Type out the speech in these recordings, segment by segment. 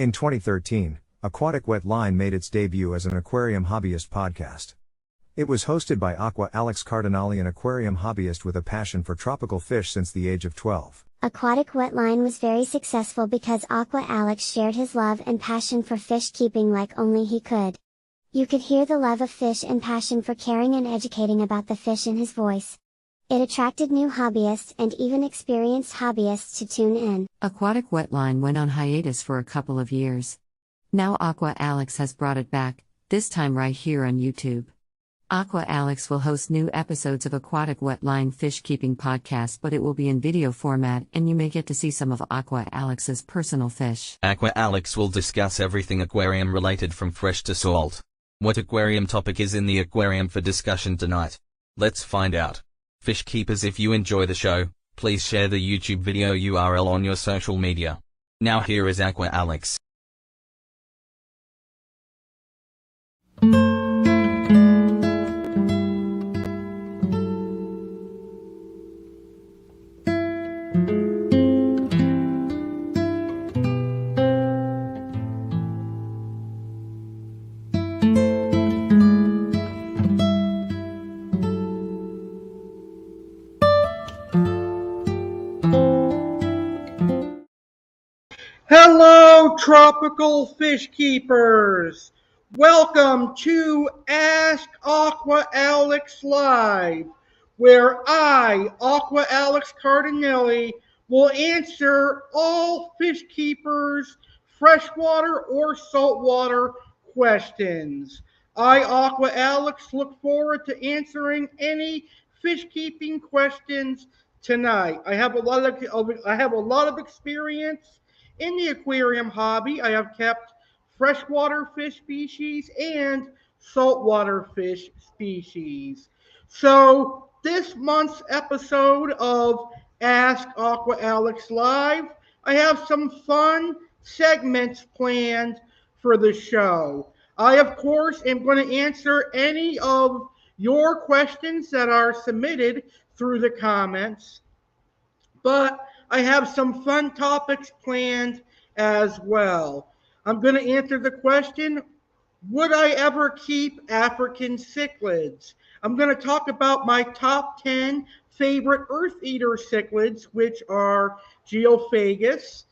In 2013, Aquatic Wetline made its debut as an aquarium hobbyist podcast. It was hosted by Aqua Alex, Cardinale, an aquarium hobbyist with a passion for tropical fish since the age of 12. Aquatic Wetline was very successful because Aqua Alex shared his love and passion for fish keeping like only he could. You could hear the love of fish and passion for caring and educating about the fish in his voice. It attracted new hobbyists and even experienced hobbyists to tune in. Aquatic Wetline went on hiatus for a couple of years. Now Aqua Alex has brought it back, this time right here on YouTube. Aqua Alex will host new episodes of Aquatic Wetline Fish Keeping Podcast, but it will be in video format and you may get to see some of Aqua Alex's personal fish. Aqua Alex will discuss everything aquarium related from fresh to salt. What aquarium topic is in the aquarium for discussion tonight? Let's find out. Fish keepers, if you enjoy the show, please share the YouTube video URL on your social media. Now here is Aqua Alex. Hello, tropical fish keepers! Welcome to Ask Aqua Alex Live, where I, Aqua Alex Cardinale, will answer all fish keepers' freshwater or saltwater questions. I, Aqua Alex, look forward to answering any fish keeping questions tonight. I have a lot of experience in the aquarium hobby. I have kept freshwater fish species and saltwater fish species. So this month's episode of Ask Aqua Alex Live, I have some fun segments planned for the show. I, of course, am going to answer any of your questions that are submitted through the comments, but I have some fun topics planned as well. I'm going to answer the question, would I ever keep African cichlids? I'm going to talk about my top 10 favorite EarthEater cichlids, which are Geophagus.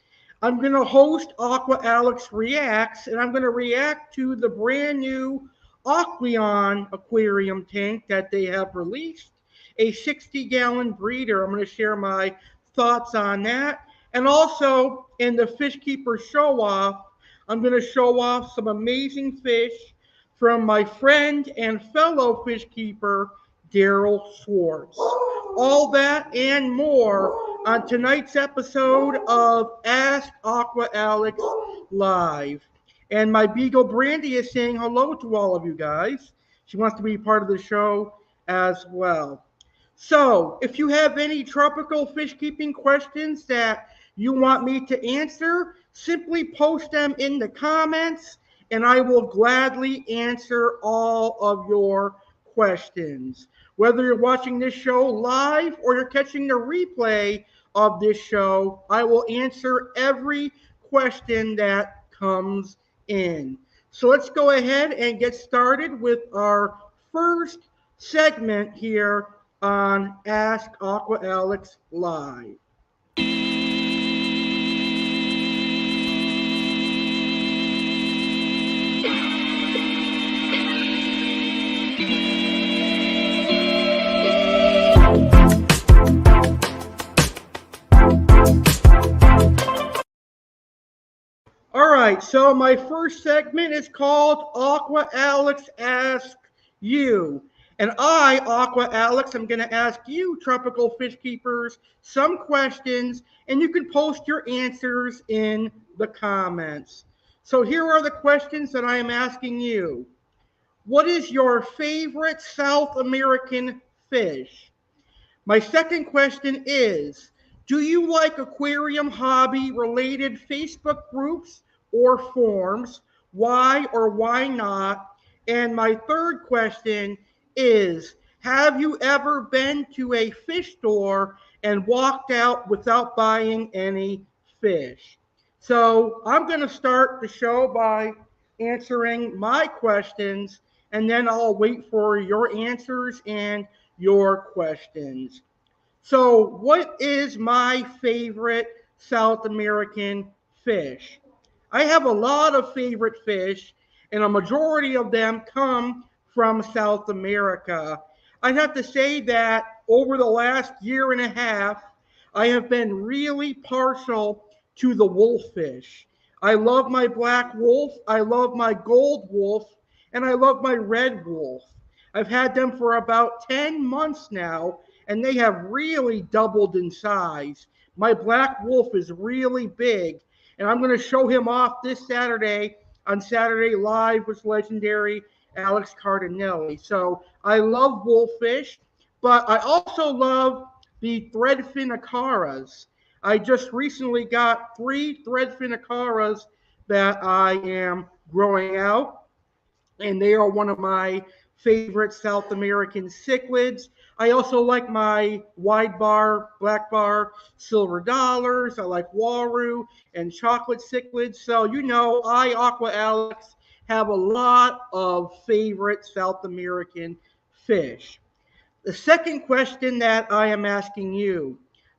I'm going to host Aqua Alex Reacts, and I'm going to react to the brand new Aqueon aquarium tank that they have released, a 60-gallon breeder. I'm going to share my thoughts on that. And also in the fish keeper show off, I'm going to show off some amazing fish from my friend and fellow fish keeper, Darrell Schwartz. All that and more on tonight's episode of Ask Aqua Alex Live. And my beagle Brandy is saying hello to all of you guys. She wants to be part of the show as well. So, if you have any tropical fish keeping questions that you want me to answer, simply post them in the comments and I will gladly answer all of your questions. Whether you're watching this show live or you're catching the replay of this show, I will answer every question that comes in. So let's go ahead and get started with our first segment here on Ask Aqua Alex Live. Alright, so my first segment is called Aqua Alex Ask You. And I, Aqua Alex, am going to ask you, tropical fish keepers, some questions, and you can post your answers in the comments. So here are the questions that I am asking you. What is your favorite South American fish? My second question is, do you like aquarium hobby related Facebook groups or forums? Why or why not? And my third question is, have you ever been to a fish store and walked out without buying any fish? So I'm going to start the show by answering my questions, and then I'll wait for your answers and your questions. So, what is my favorite South American fish? I have a lot of favorite fish, and a majority of them come from South America. I'd have to say that over the last year and a half, I have been really partial to the wolffish. I love my black wolf, I love my gold wolf, and I love my red wolf. I've had them for about 10 months now, and they have really doubled in size. My black wolf is really big, and I'm going to show him off this Saturday on Saturday Live with legendary Alex Cardinale. So I love wolffish, but I also love the threadfin acaras. I just recently got 3 threadfin acaras that I am growing out, and they are one of my favorite South American cichlids. I also like my wide bar, black bar, silver dollars. I like waru and chocolate cichlids. So, you know, I, Aqua Alex, have a lot of favorite South American fish. The second question that I am asking you,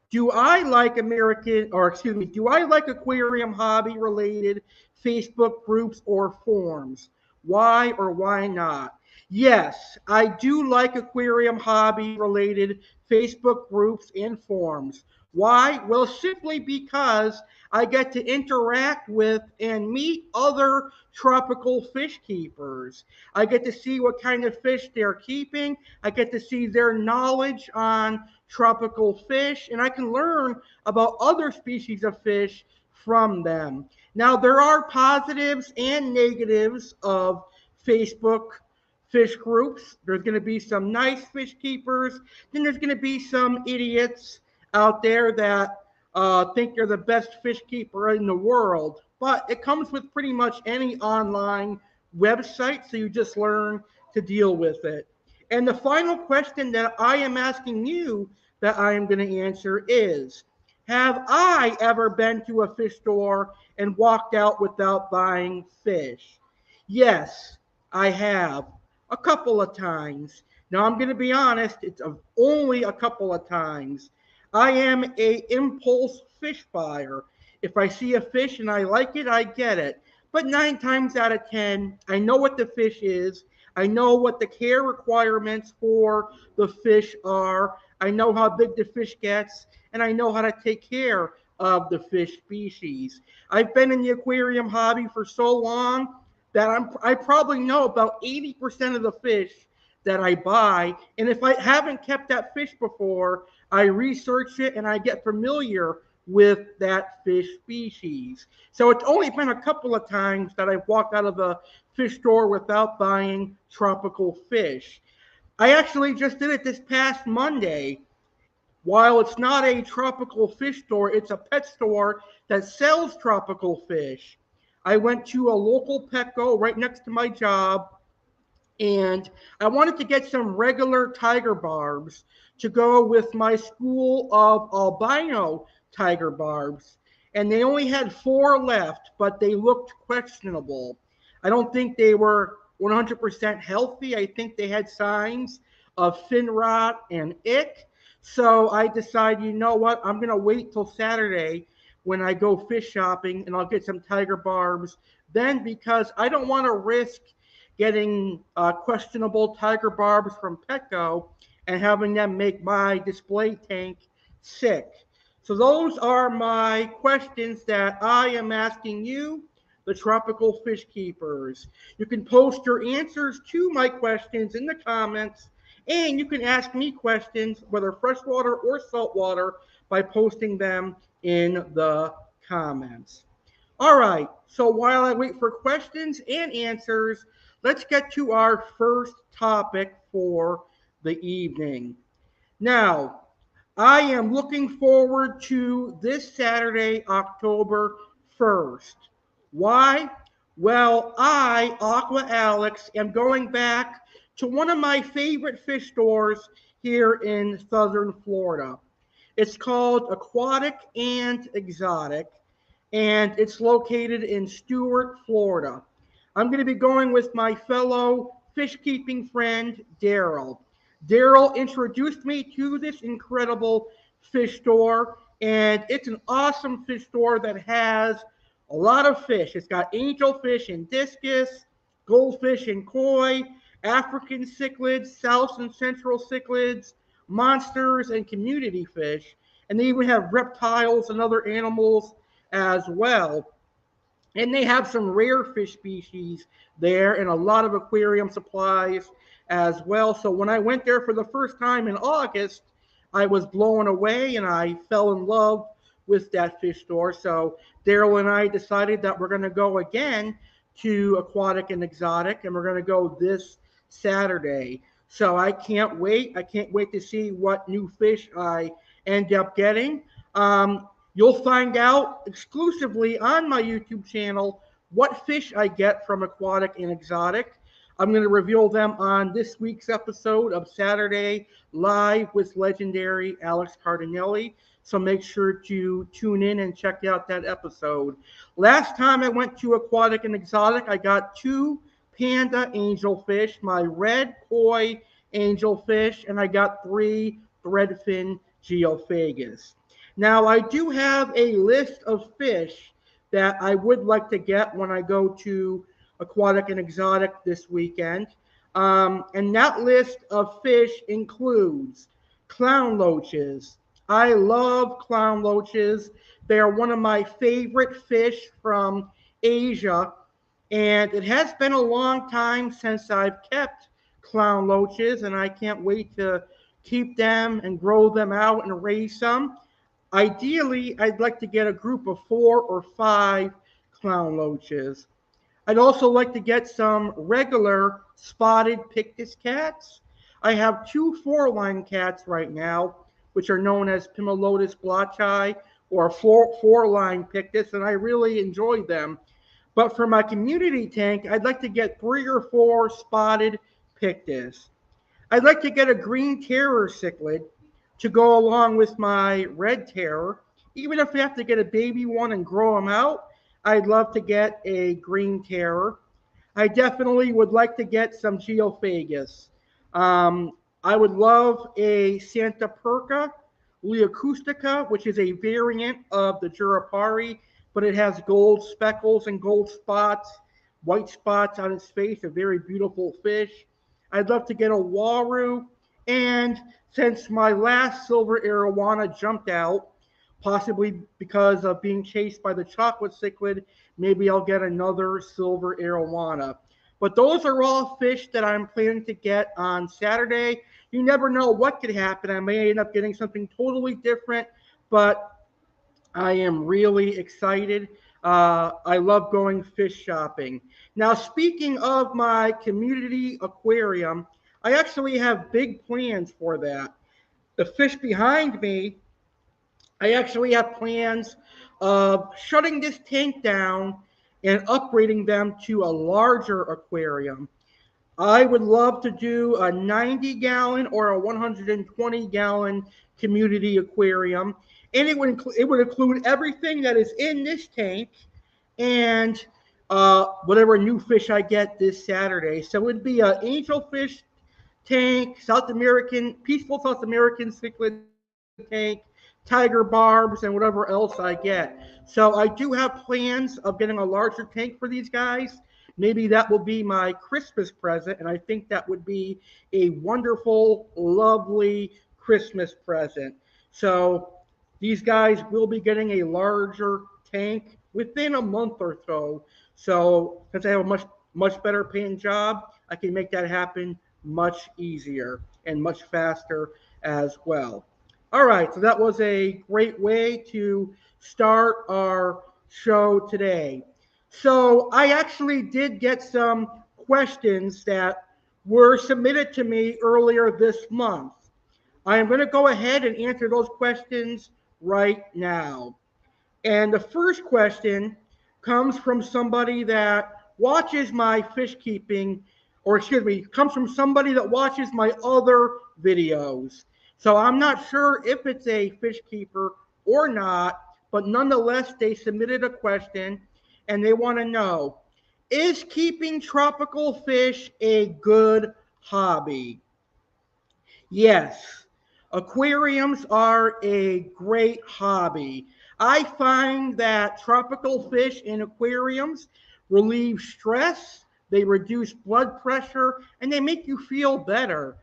do I like do I like aquarium hobby related Facebook groups or forums? Why or why not? Yes, I do like aquarium hobby related Facebook groups and forums. Why? Well, simply because I get to interact with and meet other tropical fish keepers. I get to see what kind of fish they're keeping. I get to see their knowledge on tropical fish, and I can learn about other species of fish from them. Now, there are positives and negatives of Facebook fish groups. There's going to be some nice fish keepers, then there's going to be some idiots out there that think they're the best fish keeper in the world. But it comes with pretty much any online website, so you just learn to deal with it. And the final question that I am asking you that I am going to answer is, have I ever been to a fish store and walked out without buying fish? Yes, I have. A couple of times. Now, I'm going to be honest, it's only a couple of times. I am a impulse fish buyer. If I see a fish and I like it, I get it. But 9 times out of 10, I know what the fish is. I know what the care requirements for the fish are. I know how big the fish gets, and I know how to take care of the fish species. I've been in the aquarium hobby for so long that I probably know about 80% of the fish that I buy. And if I haven't kept that fish before, I research it and I get familiar with that fish species. So it's only been a couple of times that I've walked out of a fish store without buying tropical fish. I actually just did it this past Monday. While it's not a tropical fish store, it's a pet store that sells tropical fish. I went to a local Petco right next to my job, and I wanted to get some regular tiger barbs to go with my school of albino tiger barbs. And they only had 4 left, but they looked questionable. I don't think they were 100% healthy. I think they had signs of fin rot and ick. So I decided, you know what, I'm going to wait till Saturday when I go fish shopping and I'll get some tiger barbs then, because I don't want to risk getting questionable tiger barbs from Petco and having them make my display tank sick. So those are my questions that I am asking you, the tropical fish keepers. You can post your answers to my questions in the comments, and you can ask me questions, whether freshwater or saltwater, by posting them in the comments. All right, so while I wait for questions and answers, let's get to our first topic for the evening. Now, I am looking forward to this Saturday, October 1st. Why? Well, I, Aqua Alex, am going back to one of my favorite fish stores here in southern Florida. It's called Aquatic and Exotic, and it's located in Stuart, Florida. I'm going to be going with my fellow fish keeping friend, Darrell. Darrell introduced me to this incredible fish store, and it's an awesome fish store that has a lot of fish. It's got angelfish and discus, goldfish and koi, African cichlids, South and Central cichlids, monsters, and community fish. And they even have reptiles and other animals as well. And they have some rare fish species there and a lot of aquarium supplies as well. So when I went there for the first time in August, I was blown away and I fell in love with that fish store. So Darrell and I decided that we're going to go again to Aquatic and Exotic, and we're going to go this Saturday. So I can't wait. I can't wait to see what new fish I end up getting. You'll find out exclusively on my YouTube channel what fish I get from Aquatic and Exotic. I'm going to reveal them on this week's episode of Saturday Live with legendary Alex Cardinale. So make sure to tune in and check out that episode. Last time I went to Aquatic and Exotic, I got 2 panda angelfish, my red koi angelfish, and I got 3 threadfin geophagus. Now, I do have a list of fish that I would like to get when I go to Aquatic and Exotic this weekend. And that list of fish includes clown loaches. I love clown loaches. They are one of my favorite fish from Asia. And it has been a long time since I've kept clown loaches, and I can't wait to keep them and grow them out and raise some. Ideally, I'd like to get a group of 4 or 5 clown loaches. I'd also like to get some regular spotted pictus cats. I have 2 four-line cats right now, which are known as Pimelotus blotchi or four-line pictus, and I really enjoy them. But for my community tank, I'd like to get 3 or 4 spotted pictus. I'd like to get a green terror cichlid to go along with my red terror. Even if we have to get a baby one and grow them out, I'd love to get a green terror. I definitely would like to get some geophagus. I would love a Santa Perca Leocoustica, which is a variant of the Jurapari, but it has gold speckles and gold spots, white spots on its face, a very beautiful fish. I'd love to get a Waru, and since my last silver arowana jumped out, possibly because of being chased by the chocolate cichlid, maybe I'll get another silver arowana. But those are all fish that I'm planning to get on Saturday. You never know what could happen. I may end up getting something totally different, but I am really excited. I love going fish shopping. Now, speaking of my community aquarium, I actually have big plans for that. The fish behind me, I actually have plans of shutting this tank down and upgrading them to a larger aquarium. I would love to do a 90-gallon or a 120-gallon community aquarium, and it would include everything that is in this tank and whatever new fish I get this Saturday. So it would be an angelfish tank, peaceful South American cichlid tank, tiger barbs, and whatever else I get. So I do have plans of getting a larger tank for these guys. Maybe that will be my Christmas present, and I think that would be a wonderful, lovely Christmas present. So these guys will be getting a larger tank within a month or so. So since I have a much better paying job, I can make that happen much easier and much faster as well. All right, so that was a great way to start our show today. So I actually did get some questions that were submitted to me earlier this month. I am going to go ahead and answer those questions right now. And the first question comes from somebody that watches my fish keeping, or excuse me, comes from somebody that watches my other videos. So I'm not sure if it's a fish keeper or not, but nonetheless, they submitted a question and they want to know, is keeping tropical fish a good hobby? Yes, aquariums are a great hobby. I find that tropical fish in aquariums relieve stress, they reduce blood pressure, and they make you feel better.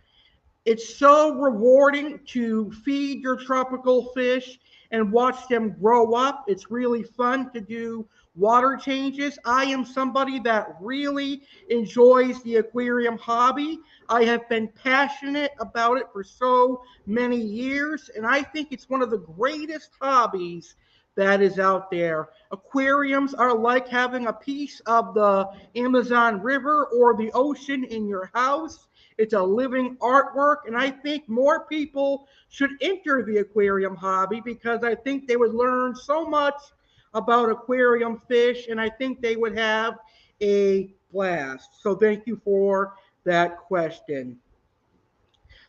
It's so rewarding to feed your tropical fish and watch them grow up. It's really fun to do water changes. I am somebody that really enjoys the aquarium hobby. I have been passionate about it for so many years, and I think it's one of the greatest hobbies that is out there. Aquariums are like having a piece of the Amazon River or the ocean in your house. It's a living artwork, and I think more people should enter the aquarium hobby because I think they would learn so much about aquarium fish, and I think they would have a blast. So thank you for that question.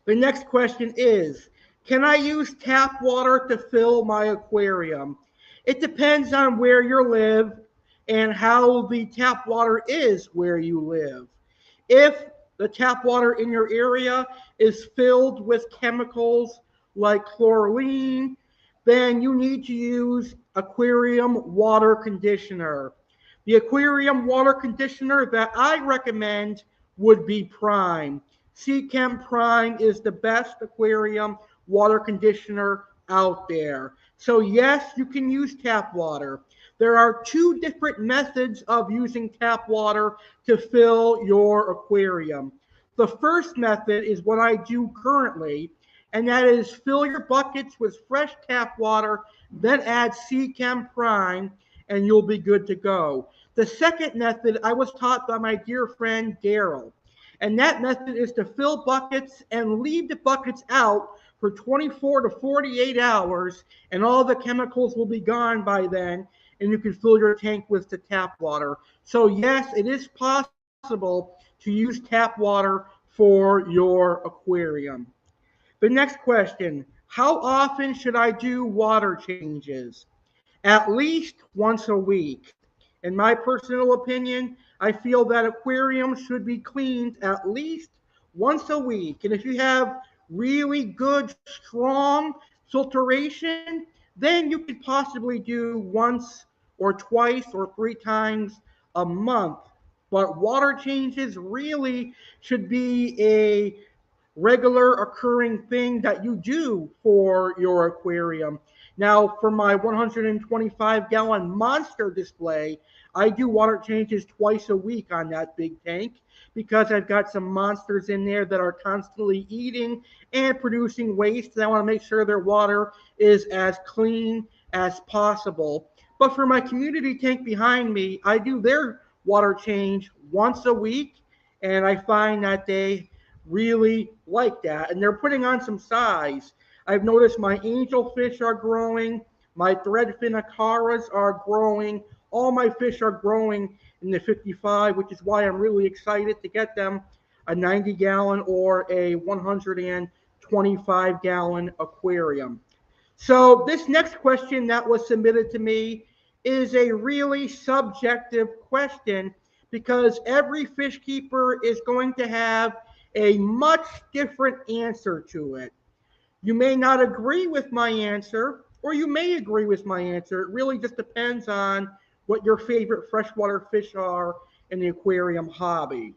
The next question is, can I use tap water to fill my aquarium? It depends on where you live and how the tap water is where you live. If the tap water in your area is filled with chemicals like chlorine, then you need to use aquarium water conditioner. The aquarium water conditioner that I recommend would be Prime. Chem Prime is the best aquarium water conditioner out there. So yes, you can use tap water. There are two different methods of using tap water to fill your aquarium. The first method is what I do currently, and that is fill your buckets with fresh tap water, then add Chem Prime, and you'll be good to go. The second method I was taught by my dear friend Darrell, and that method is to fill buckets and leave the buckets out for 24 to 48 hours, and all the chemicals will be gone by then, and you can fill your tank with the tap water. So yes, it is possible to use tap water for your aquarium. The next question, how often should I do water changes? At least once a week. In my personal opinion, I feel that aquariums should be cleaned at least once a week. And if you have really good, strong filtration, then you could possibly do once or twice or three times a month. But water changes really should be a regular occurring thing that you do for your aquarium. Now, for my 125-gallon monster display, I do water changes twice a week on that big tank because I've got some monsters in there that are constantly eating and producing waste, and I want to make sure their water is as clean as possible. But for my community tank behind me, I do their water change once a week, and I find that they really like that, and they're putting on some size. I've noticed my angelfish are growing, my threadfin acaras are growing, all my fish are growing in the 55, which is why I'm really excited to get them a 90-gallon or a 125-gallon aquarium. So this next question that was submitted to me is a really subjective question because every fish keeper is going to have a much different answer to it. You may not agree with my answer, or you may agree with my answer. It really just depends on what your favorite freshwater fish are in the aquarium hobby.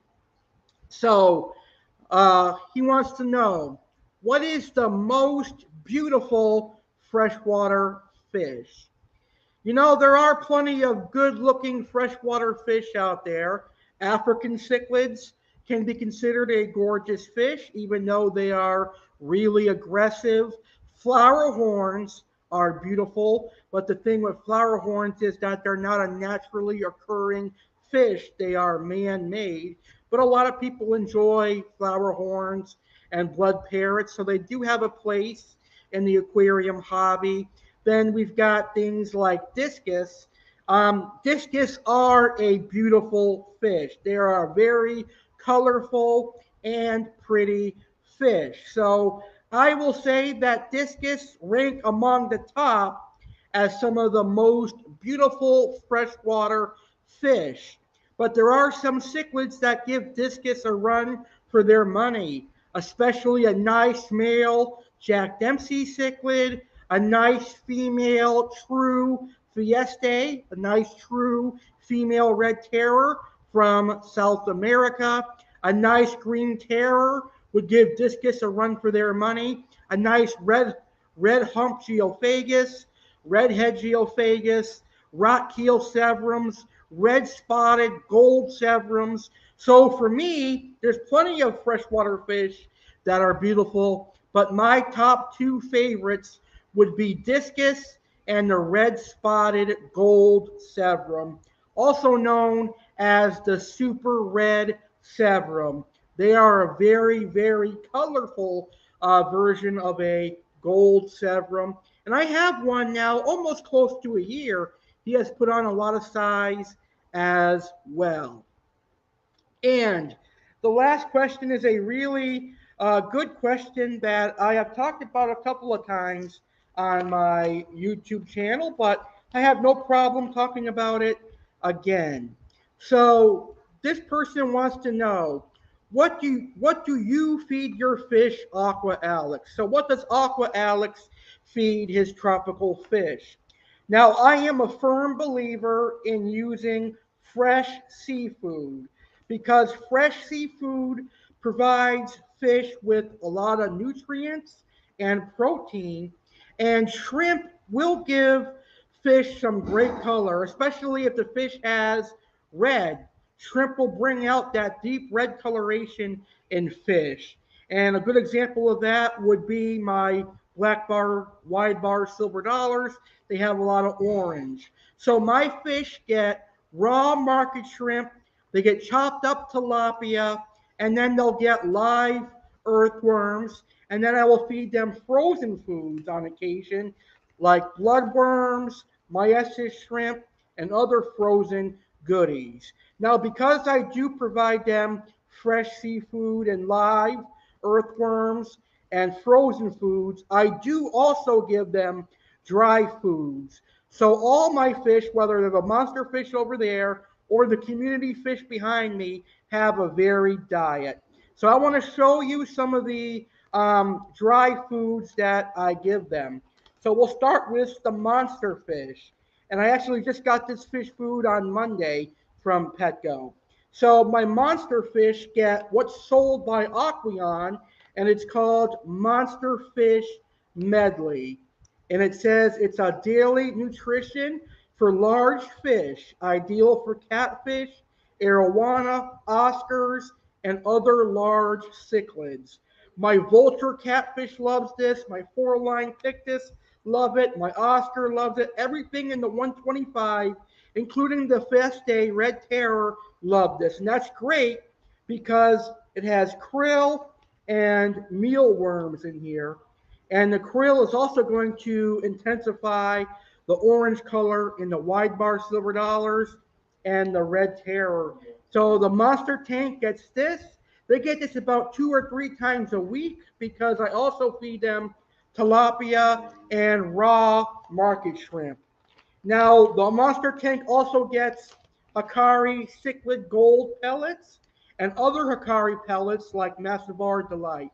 So he wants to know, what is the most beautiful freshwater fish? You know, there are plenty of good looking freshwater fish out there. African cichlids can be considered a gorgeous fish, even though they are really aggressive. Flower horns are beautiful, but the thing with flower horns is that they're not a naturally occurring fish, they are man made. But a lot of people enjoy flower horns and blood parrots, so they do have a place in the aquarium hobby. Then we've got things like discus. Discus are a beautiful fish. They are a very colorful and pretty fish. So I will say that discus rank among the top as some of the most beautiful freshwater fish. But there are some cichlids that give discus a run for their money, especially a nice male Jack Dempsey cichlid, a nice female true Fieste, a nice true female red terror from South America, a nice green terror would give discus a run for their money, a nice red hump geophagus, redhead geophagus, rock keel severums, red spotted gold severums. So for me, there's plenty of freshwater fish that are beautiful, but my top two favorites would be discus and the red spotted gold severum, also known as the super red severum. They are a very, very colorful version of a gold severum. And I have one now almost close to a year. He has put on a lot of size as well. And the last question is a really good question that I have talked about a couple of times on my YouTube channel, but I have no problem talking about it again. So this person wants to know, what do you feed your fish, Aqua Alex? So what does Aqua Alex feed his tropical fish? Now, I am a firm believer in using fresh seafood because fresh seafood provides fish with a lot of nutrients and protein, and shrimp will give fish some great color, especially if the fish has red. Shrimp will bring out that deep red coloration in fish. And a good example of that would be my black bar, wide bar silver dollars. They have a lot of orange. So my fish get raw market shrimp, they get chopped up tilapia, and then they'll get live earthworms. And then I will feed them frozen foods on occasion, like bloodworms, mysis shrimp, and other frozen goodies. Now, because I do provide them fresh seafood and live earthworms and frozen foods, I do also give them dry foods. So all my fish, whether they're the monster fish over there or the community fish behind me, have a varied diet. So I want to show you some of the dry foods that I give them. So we'll start with the monster fish. And I actually just got this fish food on Monday from Petco. So my monster fish get what's sold by Aqueon, and it's called Monster Fish Medley. And it says it's a daily nutrition for large fish, ideal for catfish, arowana, oscars, and other large cichlids. My vulture catfish loves this. My four-line pictus love it. My Oscar loves it. Everything in the 125, including the Feste Red Terror, love this. And that's great because it has krill and mealworms in here. And the krill is also going to intensify the orange color in the wide bar silver dollars and the red terror. So the monster tank gets this. They get this about 2 or 3 times a week because I also feed them tilapia and raw market shrimp. Now, the monster tank also gets Hikari cichlid gold pellets, and other Hikari pellets like Massivar Delight.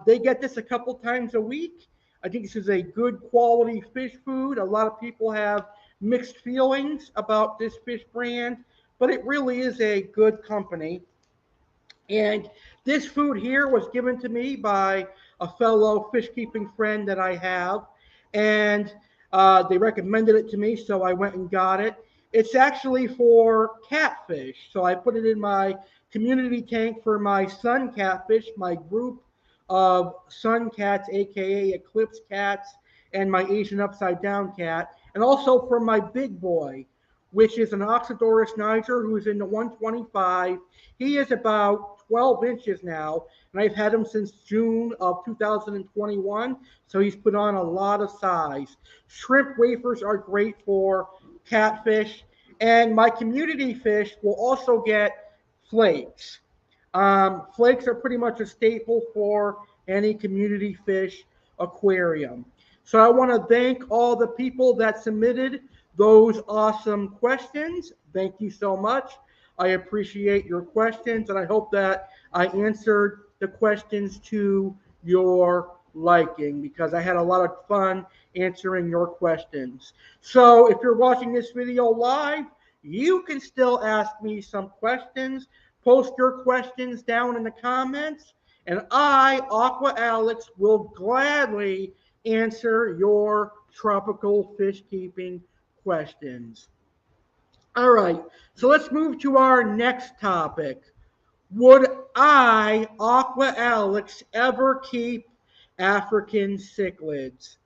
They get this a couple times a week. I think this is a good quality fish food. A lot of people have mixed feelings about this fish brand, but it really is a good company. And this food here was given to me by a fellow fish keeping friend that I have. And they recommended it to me, so I went and got it. It's actually for catfish. So I put it in my community tank for my sun catfish, my group of sun cats, aka eclipse cats, and my Asian upside down cat. And also for my big boy, which is an Oxydorus niger who's in the 125. He is about 12 inches now, and I've had him since June of 2021, so he's put on a lot of size. Shrimp wafers are great for catfish, and my community fish will also get flakes. Flakes are pretty much a staple for any community fish aquarium. So I want to thank all the people that submitted those awesome questions. Thank you so much. I appreciate your questions, and I hope that I answered the questions to your liking, because I had a lot of fun answering your questions. So if you're watching this video live, you can still ask me some questions. Post your questions down in the comments, and I, Aqua Alex, will gladly answer your tropical fish keeping questions. All right, so let's move to our next topic. Would I, Aqua Alex, ever keep African cichlids?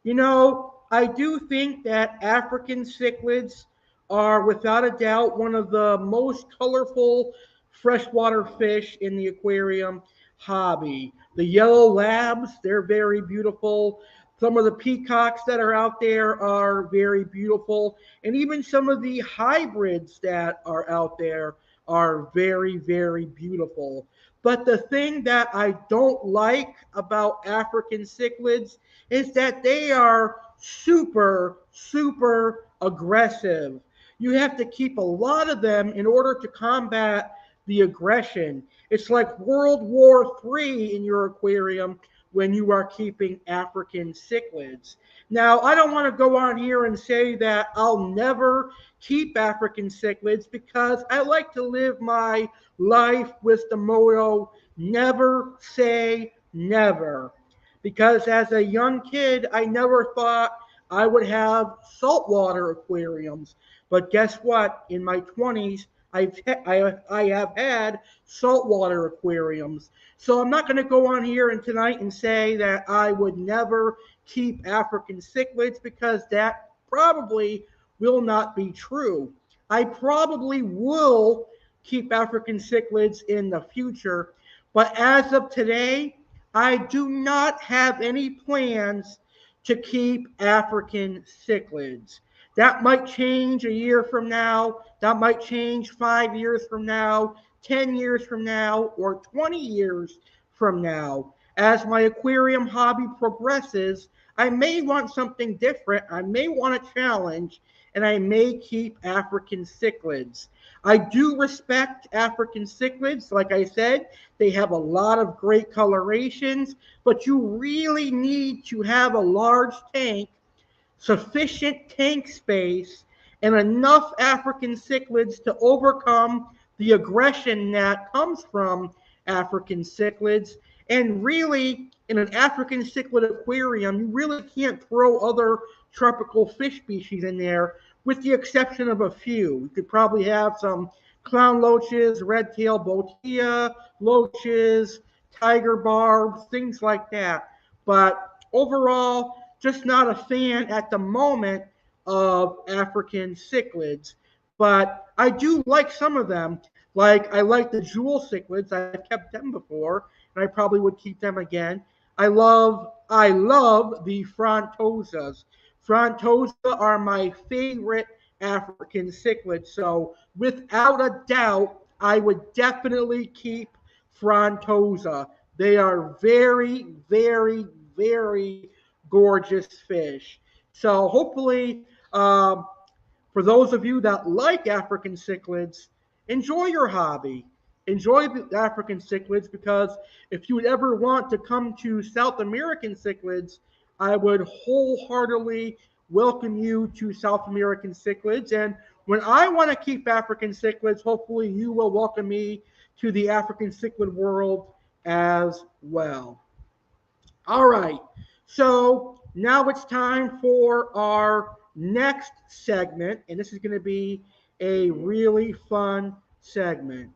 You know, I do think that African cichlids are without a doubt one of the most colorful freshwater fish in the aquarium hobby. The yellow labs, they're very beautiful. Some of the peacocks that are out there are very beautiful. And even some of the hybrids that are out there are very, very beautiful. But the thing that I don't like about African cichlids is that they are super, super aggressive. You have to keep a lot of them in order to combat the aggression. It's like World War III in your aquarium when you are keeping African cichlids. Now, I don't want to go on here and say that I'll never keep African cichlids, because I like to live my life with the motto, never say never. Because as a young kid, I never thought I would have saltwater aquariums. But guess what? In my 20s, I have had saltwater aquariums. So I'm not going to go on here and tonight and say that I would never keep African cichlids, because that probably will not be true. I probably will keep African cichlids in the future, but as of today, I do not have any plans to keep African cichlids. That might change a year from now. That might change 5 years from now, 10 years from now, or 20 years from now. As my aquarium hobby progresses, I may want something different. I may want a challenge, and I may keep African cichlids. I do respect African cichlids. Like I said, they have a lot of great colorations, but you really need to have a large tank, sufficient tank space, and enough African cichlids to overcome the aggression that comes from African cichlids. And really, in an African cichlid aquarium, you really can't throw other tropical fish species in there, with the exception of a few. You could probably have some clown loaches, red-tailed botea loaches, tiger barbs, things like that. But overall, just not a fan at the moment of African cichlids. But I do like some of them. Like, I like the jewel cichlids. I've kept them before, and I probably would keep them again. I love the frontosas. Frontosa are my favorite African cichlids. So without a doubt, I would definitely keep frontosa. They are very, very, very gorgeous fish. So hopefully, for those of you that like African cichlids, enjoy your hobby. enjoy the African cichlids, because if you would ever want to come to South American cichlids, I would wholeheartedly welcome you to South American cichlids. And when I want to keep African cichlids, hopefully you will welcome me to the African cichlid world as well. All right, so now it's time for our next segment, and this is going to be a really fun segment.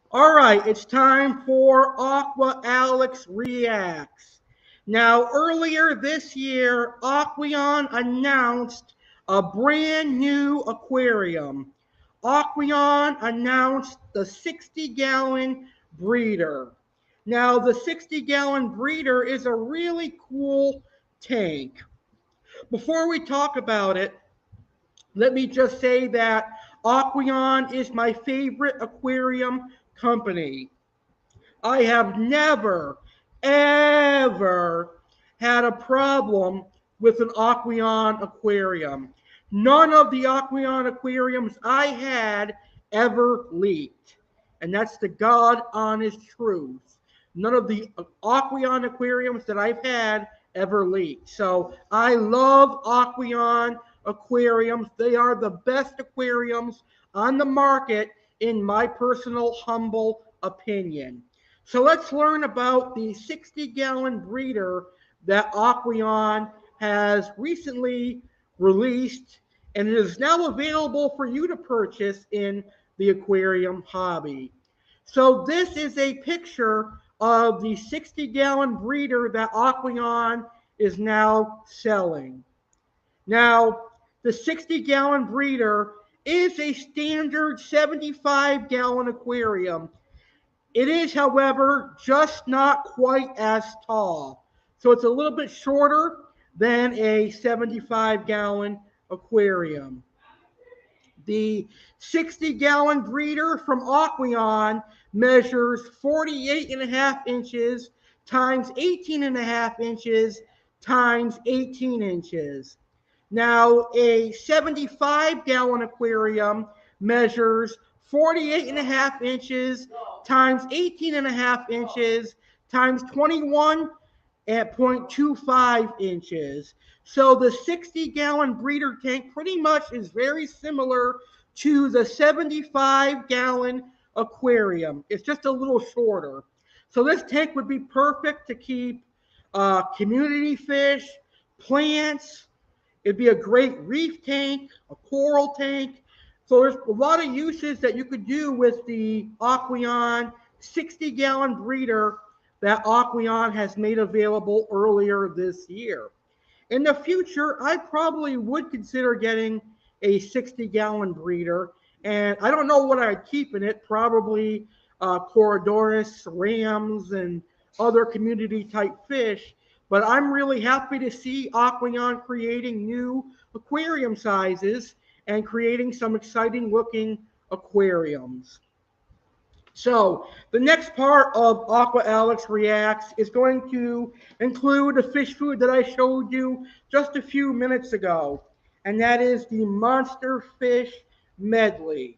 All right, it's time for Aqua Alex Reacts. Now, earlier this year, Aqueon announced a brand new aquarium. Aqueon announced the 60-gallon breeder. Now, the 60-gallon breeder is a really cool tank. Before we talk about it, let me just say that Aqueon is my favorite aquarium company. I have never, ever had a problem with an Aqueon aquarium. None of the Aqueon aquariums I had ever leaked. And that's the God honest truth. None of the Aqueon aquariums that I've had ever leaked. So I love Aqueon aquariums. They are the best aquariums on the market, in my personal humble opinion. So let's learn about the 60-gallon breeder that Aqueon has recently released, and it is now available for you to purchase in the aquarium hobby. So this is a picture of the 60-gallon breeder that Aqueon is now selling. Now, the 60-gallon breeder is a standard 75-gallon aquarium. It is, however, just not quite as tall. So it's a little bit shorter than a 75-gallon aquarium. The 60-gallon breeder from Aqueon measures 48.5 inches times 18.5 inches times 18 inches. Now, a 75-gallon aquarium measures 48.5 inches times 18.5 inches times 21.25 inches. So the 60-gallon breeder tank pretty much is very similar to the 75-gallon aquarium. It's just a little shorter. So this tank would be perfect to keep community fish, plants. It'd be a great reef tank, a coral tank. So there's a lot of uses that you could do with the Aqueon 60-gallon breeder that Aqueon has made available earlier this year. In the future, I probably would consider getting a 60-gallon breeder, and I don't know what I'd keep in it, probably Corydoras, rams, and other community-type fish. But I'm really happy to see Aqueon creating new aquarium sizes and creating some exciting looking aquariums. So the next part of Aqua Alex Reacts is going to include a fish food that I showed you just a few minutes ago, and that is the monster fish medley.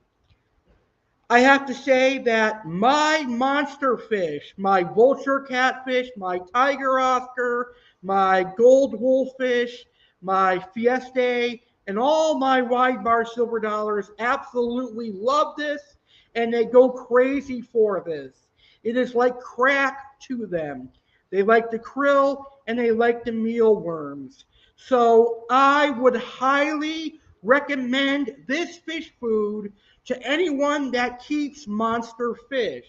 I have to say that my monster fish, my vulture catfish, my tiger oscar, my gold wolffish, my fieste, and all my wide bar silver dollars absolutely love this, and they go crazy for this. It is like crack to them. They like the krill and they like the mealworms. So I would highly recommend this fish food to anyone that keeps monster fish,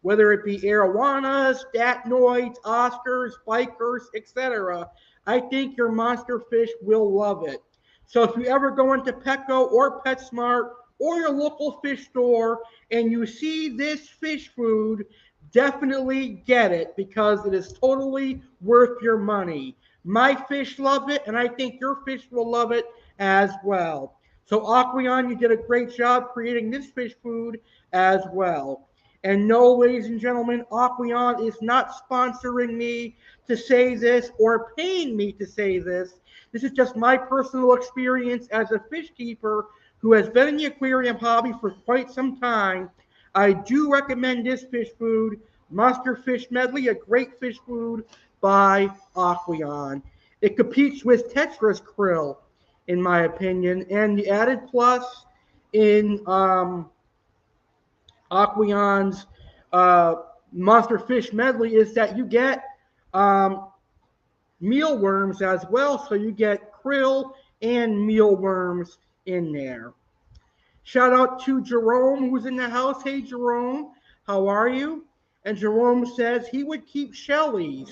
whether it be arowanas, datnoids, oscars, bikers, etc. I think your monster fish will love it. So if you ever go into Petco or PetSmart or your local fish store and you see this fish food, definitely get it because it is totally worth your money. My fish love it, and I think your fish will love it as well. So Aqueon, you did a great job creating this fish food as well. And no, ladies and gentlemen, Aqueon is not sponsoring me to say this or paying me to say this. This is just my personal experience as a fish keeper who has been in the aquarium hobby for quite some time. I do recommend this fish food, Monster Fish Medley, a great fish food by Aqueon. It competes with Tetra's krill, in my opinion, and the added plus in Aqueon's Monster Fish Medley is that you get mealworms as well, so you get krill and mealworms in there. Shout out to Jerome, who's in the house. Hey, Jerome, how are you? And Jerome says he would keep shellies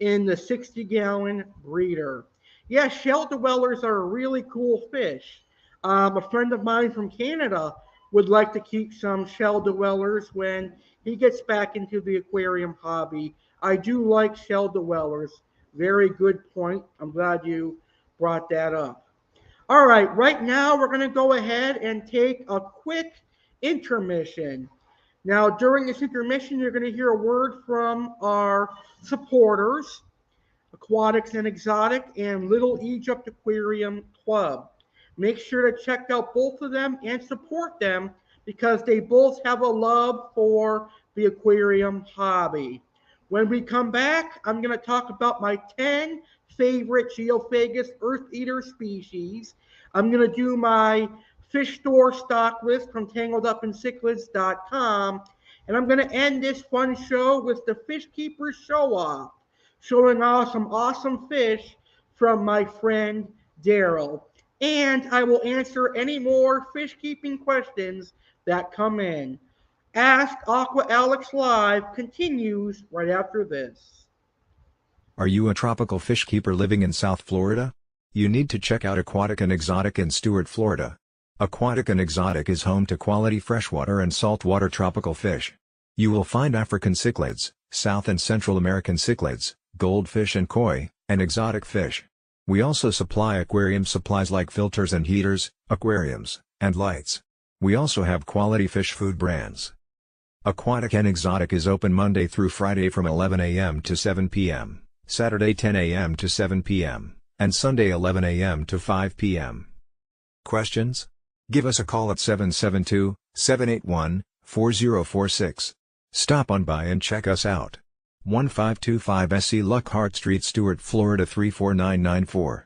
in the 60-gallon breeder. Yeah, shell dwellers are a really cool fish. A friend of mine from Canada would like to keep some shell dwellers when he gets back into the aquarium hobby. I do like shell dwellers. Very good point. I'm glad you brought that up. All right now we're going to go ahead and take a quick intermission. Now, during this intermission, you're going to hear a word from our supporters, Aquatics and Exotic and Little Egypt Aquarium Club. Make sure to check out both of them and support them because they both have a love for the aquarium hobby. When we come back, I'm going to talk about my 10 favorite Geophagus EarthEater species. I'm going to do my fish store stock list from tangledupincichlids.com. And I'm going to end this fun show with the Fish Keeper Show-Off, showing off some awesome fish from my friend Darrell. And I will answer any more fish keeping questions that come in. Ask Aqua Alex Live continues right after this. Are you a tropical fish keeper living in South Florida? You need to check out Aquatic and Exotic in Stuart, Florida. Aquatic and Exotic is home to quality freshwater and saltwater tropical fish. You will find African cichlids, South and Central American cichlids, goldfish and koi, and exotic fish. We also supply aquarium supplies like filters and heaters, aquariums, and lights. We also have quality fish food brands. Aquatic and Exotic is open Monday through Friday from 11 a.m. to 7 p.m., Saturday 10 a.m. to 7 p.m., and Sunday 11 a.m. to 5 p.m. Questions? Give us a call at 772-781-4046. Stop on by and check us out. 1525 A.C.E. Lockhart Street, Stuart, Florida 34994.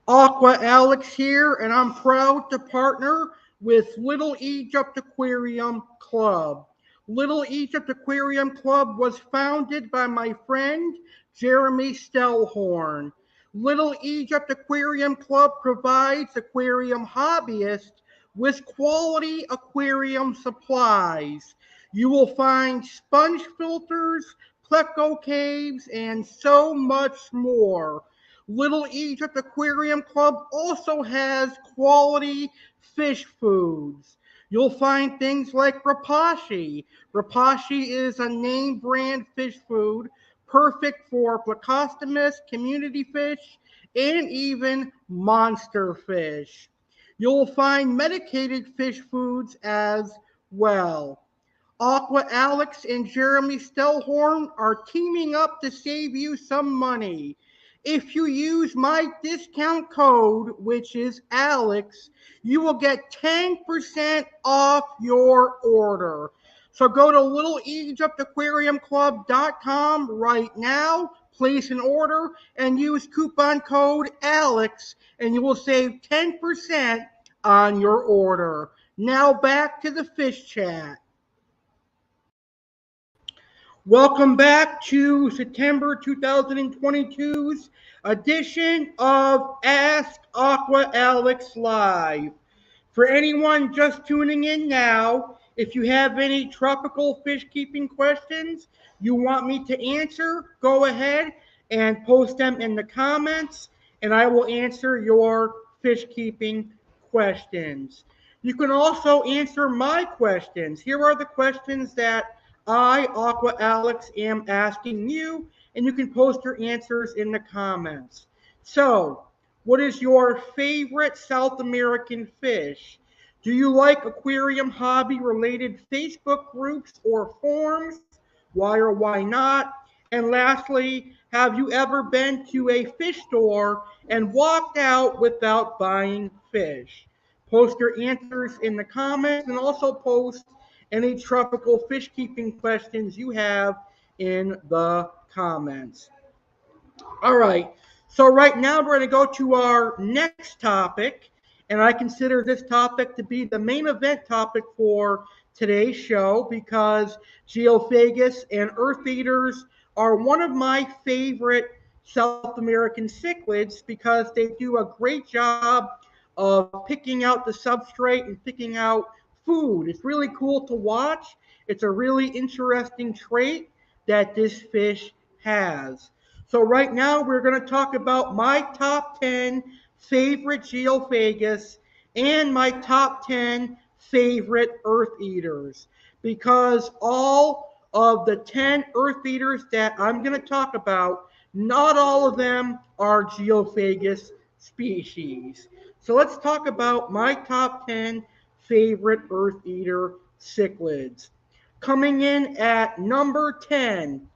Aqua Alex here, and I'm proud to partner with Little Egypt Aquarium Club. Little Egypt Aquarium Club was founded by my friend Jeremy Stellhorn. Little Egypt Aquarium Club provides aquarium hobbyists with quality aquarium supplies. You will find sponge filters, pleco caves, and so much more. Little Egypt Aquarium Club also has quality fish foods. You'll find things like rapashi. Rapashi is a name brand fish food, perfect for plecostomus, community fish, and even monster fish. You'll find medicated fish foods as well. Aqua Alex and Jeremy Stellhorn are teaming up to save you some money. If you use my discount code, which is Alex, you will get 10% off your order. So go to littleegyptaquariumclub.com right now, place an order, and use coupon code Alex, and you will save 10% on your order. Now back to the fish chat. Welcome back to September 2022's edition of Ask Aqua Alex Live. For anyone just tuning in now, if you have any tropical fish keeping questions you want me to answer, go ahead and post them in the comments, and I will answer your fish keeping questions. You can also answer my questions. Here are the questions that I, Aqua Alex, am asking you, and you can post your answers in the comments. So, what is your favorite South American fish? Do you like aquarium hobby related Facebook groups or forums? Why or why not? And lastly, have you ever been to a fish store and walked out without buying fish? Post your answers in the comments and also post any tropical fish keeping questions you have in the comments. All right. So right now we're going to go to our next topic, and I consider this topic to be the main event topic for today's show because geophagus and earth eaters are one of my favorite South American cichlids because they do a great job of picking out the substrate and picking out food. It's really cool to watch. It's a really interesting trait that this fish has. So right now we're going to talk about my top 10 favorite geophagus and my top 10 favorite earth eaters because all of the 10 earth eaters that I'm going to talk about, not all of them are geophagus species. So let's talk about my top 10 favorite earth eater cichlids. Coming in at number 10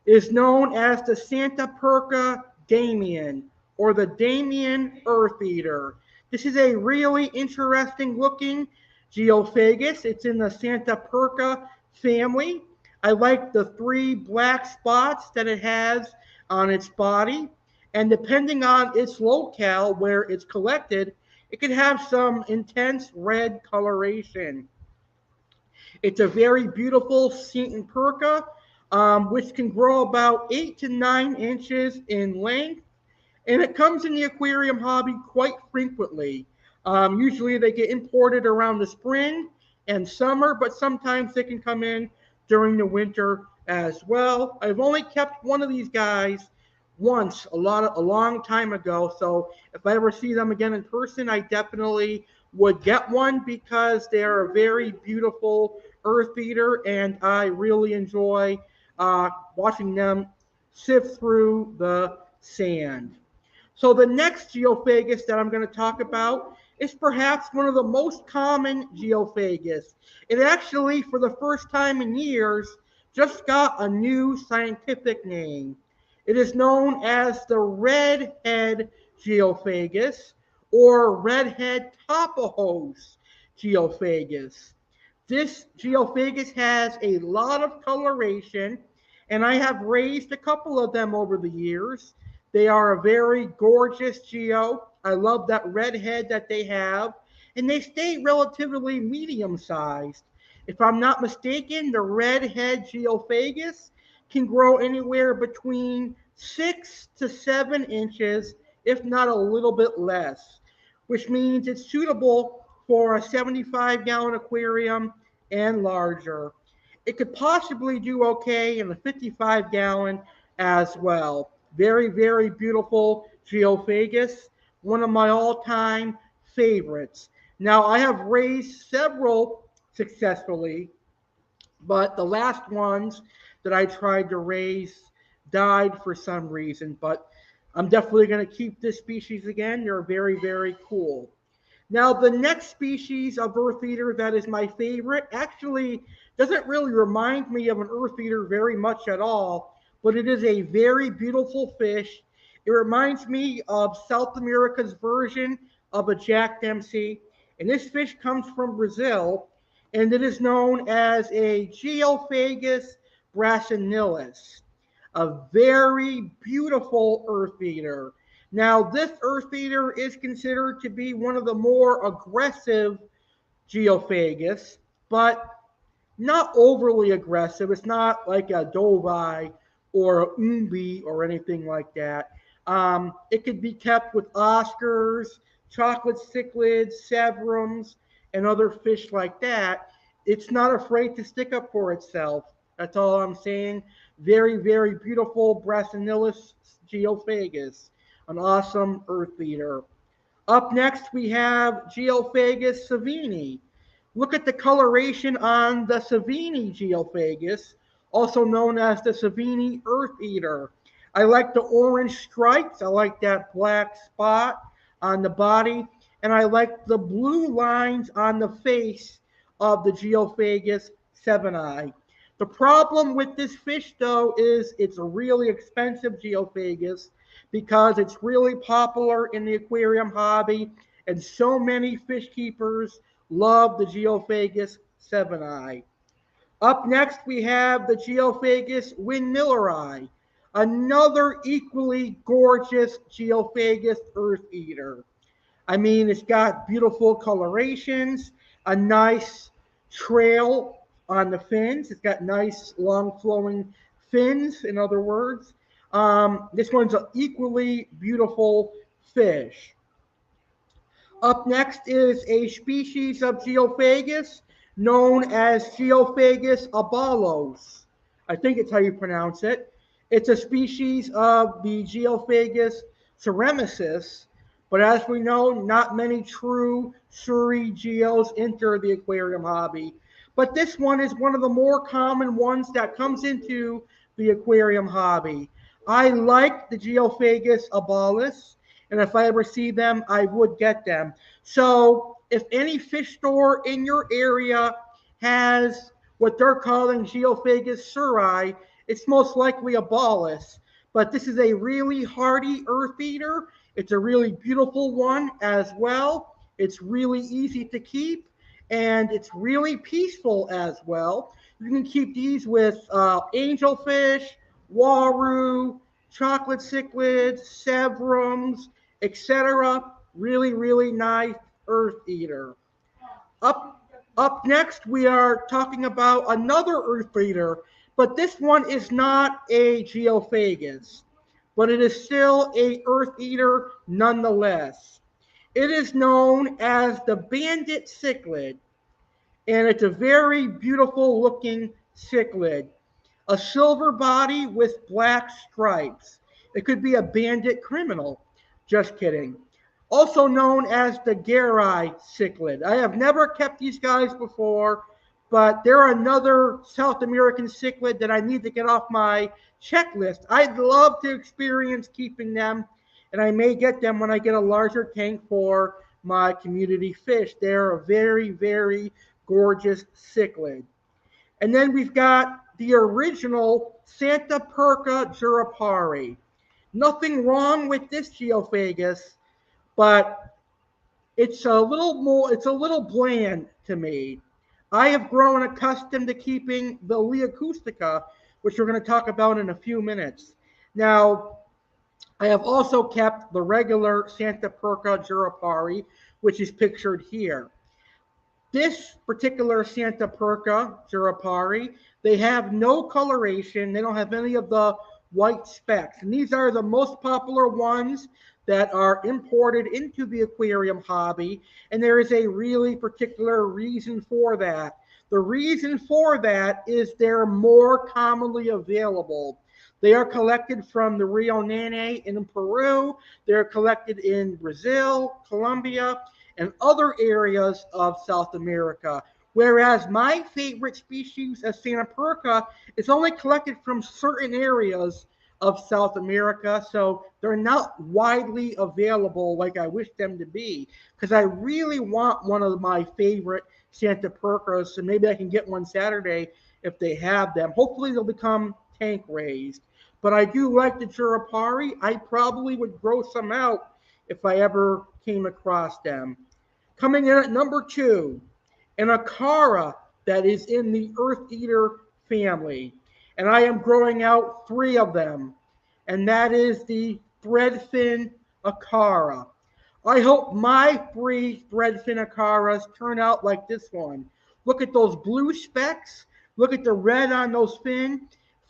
is known as the Santa Perca Damien or the Damien Earth Eater. This is a really interesting looking geophagus. It's in the Santa Perca family. I like the 3 black spots that it has on its body. And depending on its locale where it's collected, it can have some intense red coloration. It's a very beautiful Santa Perca, which can grow about 8 to 9 inches in length. And it comes in the aquarium hobby quite frequently. Usually they get imported around the spring and summer, but sometimes they can come in during the winter as well. I've only kept one of these guys once a long time ago. So if I ever see them again in person, I definitely would get one because they're a very beautiful earth eater, and I really enjoy watching them sift through the sand. So the next geophagus that I'm going to talk about is perhaps one of the most common geophagus. It actually, for the first time in years, just got a new scientific name. It is known as the Redhead Geophagus or Redhead Topahos Geophagus. This geophagus has a lot of coloration, and I have raised a couple of them over the years. They are a very gorgeous geo. I love that red head that they have, and they stay relatively medium sized. If I'm not mistaken, the redhead geophagus can grow anywhere between 6 to 7 inches, if not a little bit less, which means it's suitable for a 75-gallon aquarium and larger. It could possibly do okay in a 55-gallon as well. Very, very beautiful geophagus, one of my all-time favorites. Now, I have raised several successfully, but the last ones that I tried to raise died for some reason. But I'm definitely going to keep this species again. They're very, very cool. Now, the next species of earth eater that is my favorite actually doesn't really remind me of an earth eater very much at all, but it is a very beautiful fish. It reminds me of South America's version of a Jack Dempsey, and this fish comes from Brazil, and it is known as a Geophagus brassinilis, a very beautiful earth eater. Now, this earth eater is considered to be one of the more aggressive geophagus, but not overly aggressive. It's not like a dovi or a umbi or anything like that. It could be kept with Oscars, chocolate cichlids, severums, and other fish like that. It's not afraid to stick up for itself. That's all I'm saying. Very, very beautiful brassinilis geophagus, an awesome earth eater. Up next, we have Geophagus savini. Look at the coloration on the savini Geophagus, also known as the savini EarthEater. I like the orange stripes. I like that black spot on the body. And I like the blue lines on the face of the Geophagus seveni. The problem with this fish, though, is it's a really expensive Geophagus because it's really popular in the aquarium hobby, and so many fish keepers love the Geophagus seveni. Up next, we have the Geophagus windmilleri, another equally gorgeous Geophagus EarthEater. I mean, it's got beautiful colorations, a nice trail on the fins. It's got nice long flowing fins, in other words. This one's an equally beautiful fish. Up next is a species of Geophagus known as Geophagus abalos. I think it's how you pronounce it. It's a species of the Geophagus ceremesis, but as we know, not many true Suri geos enter the aquarium hobby. But this one is one of the more common ones that comes into the aquarium hobby. I like the Geophagus abalos, and if I ever see them, I would get them. So if any fish store in your area has what they're calling Geophagus suri, it's most likely abalos. But this is a really hardy EarthEater. It's a really beautiful one as well. It's really easy to keep, and it's really peaceful as well. You can keep these with angelfish, waru, chocolate cichlids, sevrums, etc. Really, really nice EarthEater. Up next, we are talking about another EarthEater, but this one is not a Geophagus, but it is still a EarthEater nonetheless. It is known as the bandit cichlid, and it's a very beautiful looking cichlid. A silver body with black stripes. It could be a bandit criminal. Just kidding. Also known as the Darrell cichlid. I have never kept these guys before, but they're another South American cichlid that I need to get off my checklist. I'd love to experience keeping them, and I may get them when I get a larger tank for my community fish. They're a very, very gorgeous cichlid. And then we've got the original Santa Perca jurapari. Nothing wrong with this Geophagus, but it's a little bland to me. I have grown accustomed to keeping the Leacustica, which we're going to talk about in a few minutes. Now, I have also kept the regular Santa Perca jurapari, which is pictured here. This particular Santa Perca jurapari, they have no coloration. They don't have any of the white specks. And these are the most popular ones that are imported into the aquarium hobby. And there is a really particular reason for that. The reason for that is they're more commonly available. They are collected from the Rio Nene in Peru. They're collected in Brazil, Colombia, and other areas of South America. Whereas my favorite species of Santa Perca is only collected from certain areas of South America, so they're not widely available like I wish them to be, because I really want one of my favorite Santa Percas, so maybe I can get one Saturday if they have them. Hopefully they'll become tank raised. But I do like the jurapari. I probably would grow some out if I ever came across them. Coming in at number 2, an Acara that is in the EarthEater family. And I am growing out 3 of them. And that is the threadfin Acara. I hope my 3 threadfin Acaras turn out like this one. Look at those blue specks. Look at the red on those fins.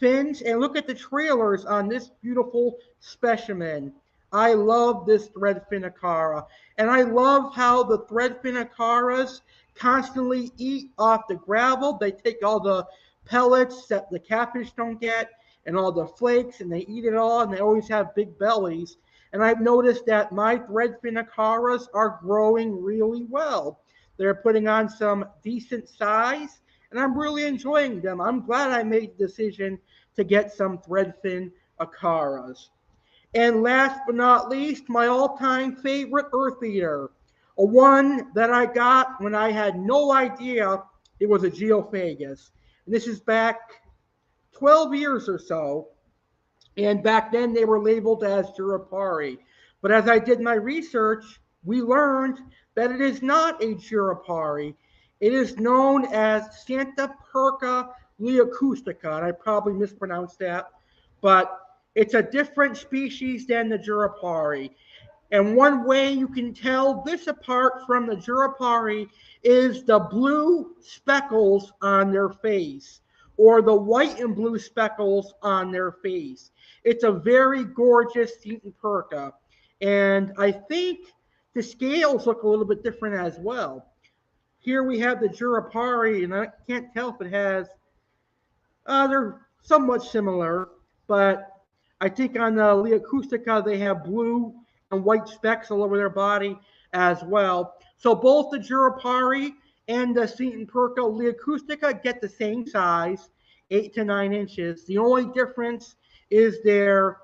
And look at the trailers on this beautiful specimen. I love this threadfin Acara. And I love how the threadfin Acaras constantly eat off the gravel. They take all the pellets that the catfish don't get and all the flakes, and they eat it all, and they always have big bellies. And I've noticed that my threadfin acaras are growing really well. They're putting on some decent size, and I'm really enjoying them. I'm glad I made the decision to get some threadfin acaras. And last but not least, my all-time favorite EarthEater, a one that I got when I had no idea it was a Geophagus. And this is back 12 years or so, and back then they were labeled as Jurapari. But as I did my research, we learned that it is not a Jurapari. It is known as Santa Perca leacustica, and I probably mispronounced that, but it's a different species than the Jurapari. And one way you can tell this apart from the Jurapari is the blue speckles on their face, or the white and blue speckles on their face. It's a very gorgeous Seton Perca. And I think the scales look a little bit different as well. Here we have the Jurapari, and I can't tell if it has, they're somewhat similar, but I think on the Leacustica they have blue and white specks all over their body as well. So both the Jurapari and the Seton Perca Leacustica get the same size, 8 to 9 inches. The only difference is their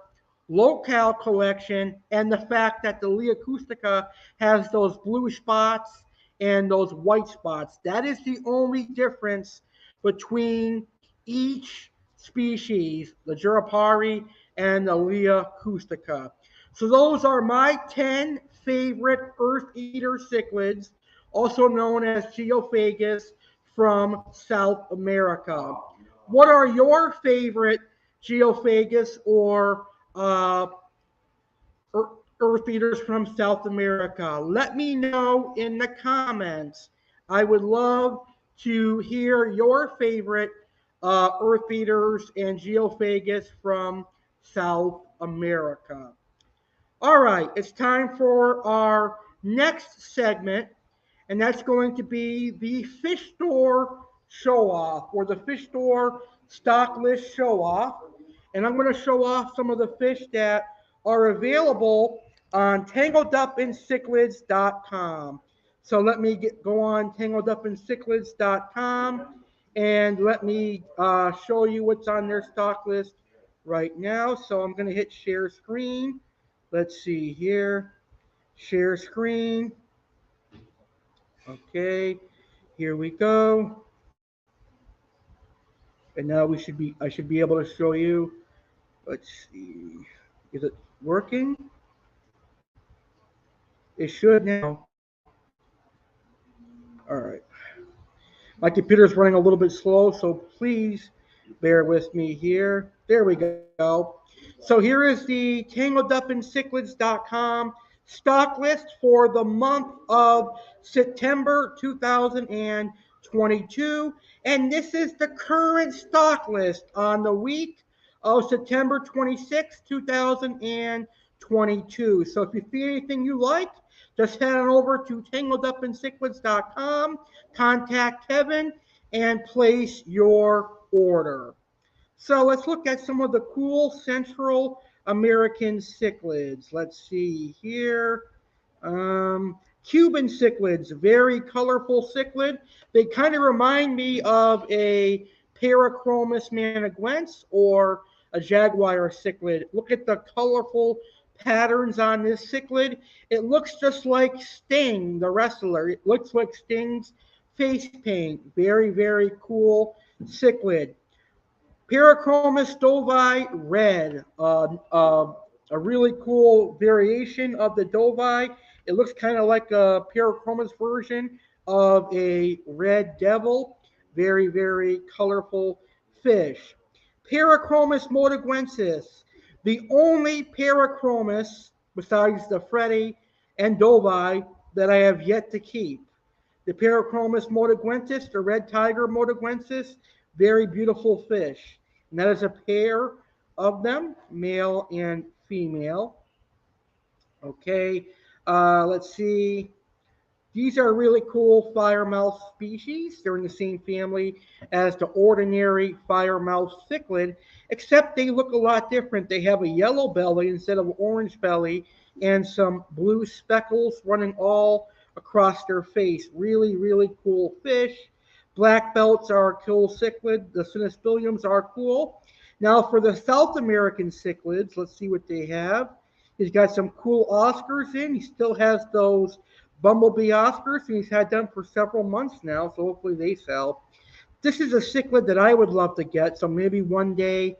locale collection and the fact that the Leacustica has those blue spots and those white spots. That is the only difference between each species, the Jurapari and the Leacustica. So those are my 10 favorite EarthEater cichlids, also known as Geophagus from South America. What are your favorite Geophagus or EarthEaters from South America? Let me know in the comments. I would love to hear your favorite EarthEaters and Geophagus from South America. All right, it's time for our next segment, and that's going to be the fish store show off, or the fish store stock list show off. And I'm going to show off some of the fish that are available on tangledupincichlids.com. So let me go on tangledupincichlids.com and let me show you what's on their stock list right now. So I'm going to hit share screen. Let's see here. Share screen. Okay, here we go. And now I should be able to show you. Let's see. Is it working? It should now. All right. My computer's running a little bit slow, so please bear with me here. There we go. So here is the tangledupincichlids.com stock list for the month of September 2022. And this is the current stock list on the week of September 26, 2022. So if you see anything you like, just head on over to tangledupincichlids.com, contact Kevin, and place your order. So let's look at some of the cool Central American cichlids. Let's see here. Cuban cichlids, very colorful cichlid. They kind of remind me of a Parachromis managuense or a jaguar cichlid. Look at the colorful patterns on this cichlid. It looks just like Sting, the wrestler. It looks like Sting's face paint. Very, very cool cichlid. Parachromis dovi red, a really cool variation of the dovi. It looks kind of like a Parachromis version of a red devil. Very, very colorful fish. Parachromis motaguensis, the only Parachromis besides the Freddy and dovi that I have yet to keep. The Parachromis motaguensis, the red tiger motaguensis, very beautiful fish. And that is a pair of them, male and female. Okay, let's see. These are really cool firemouth species. They're in the same family as the ordinary firemouth cichlid, except they look a lot different. They have a yellow belly instead of orange belly and some blue speckles running all across their face. Really, really cool fish. Black belts are a cool cichlid. The Cynospiliums are cool. Now for the South American cichlids, let's see what they have. He's got some cool Oscars in. He still has those bumblebee Oscars, and he's had them for several months now, so hopefully they sell. This is a cichlid that I would love to get, so maybe one day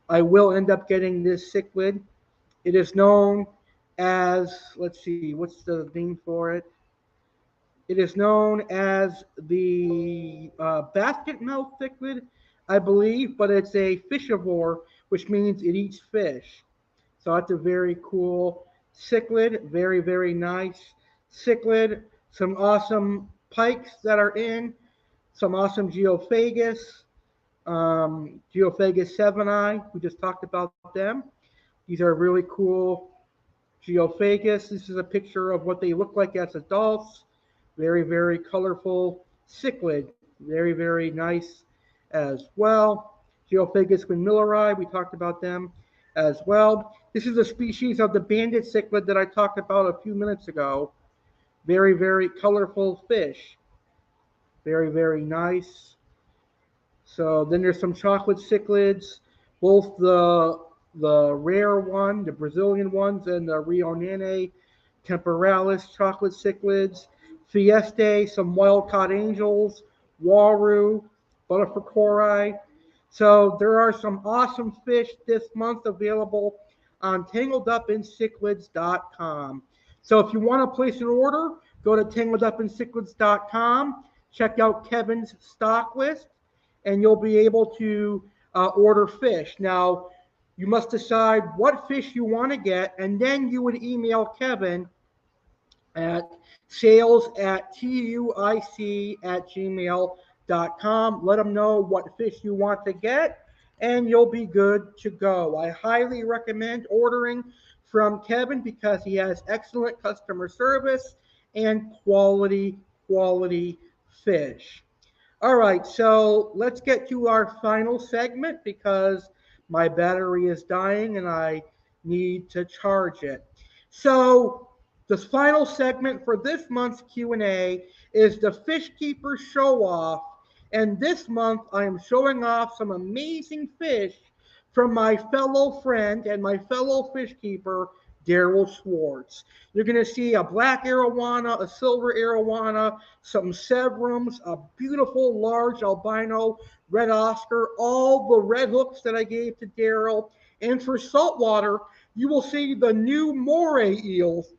I will end up getting this cichlid. It is known as, let's see, what's the name for it? It is known as the basket mouth cichlid, I believe, but it's a fishivore, which means it eats fish. So that's a very cool cichlid, very, very nice cichlid. Some awesome pikes that are in, some awesome Geophagus, Geophagus 7i, we just talked about them. These are really cool Geophagus. This is a picture of what they look like as adults. Very, very colorful cichlid. Very, very nice as well. Geophagus milleri, we talked about them as well. This is a species of the banded cichlid that I talked about a few minutes ago. Very, very colorful fish. Very, very nice. So then there's some chocolate cichlids, both the rare one, the Brazilian ones, and the Rio Nene temporalis chocolate cichlids, Fieste, some wild caught angels, Waru, Butterfricori. So there are some awesome fish this month available on tangledupincichlids.com. So if you want to place an order, go to tangledupincichlids.com, check out Kevin's stock list, and you'll be able to order fish. Now, you must decide what fish you want to get, and then you would email Kevin at sales@tuic@gmail.com. Let them know what fish you want to get, and you'll be good to go. I highly recommend ordering from Kevin because he has excellent customer service and quality fish. All right, so let's get to our final segment because my battery is dying and I need to charge it. So the final segment for this month's Q&A is the Fish Keeper Show Off. And this month I am showing off some amazing fish from my fellow friend and my fellow fish keeper, Darrell Schwartz. You're going to see a black arowana, a silver arowana, some severums, a beautiful large albino red Oscar, all the red hooks that I gave to Darrell. And for saltwater, you will see the new moray eels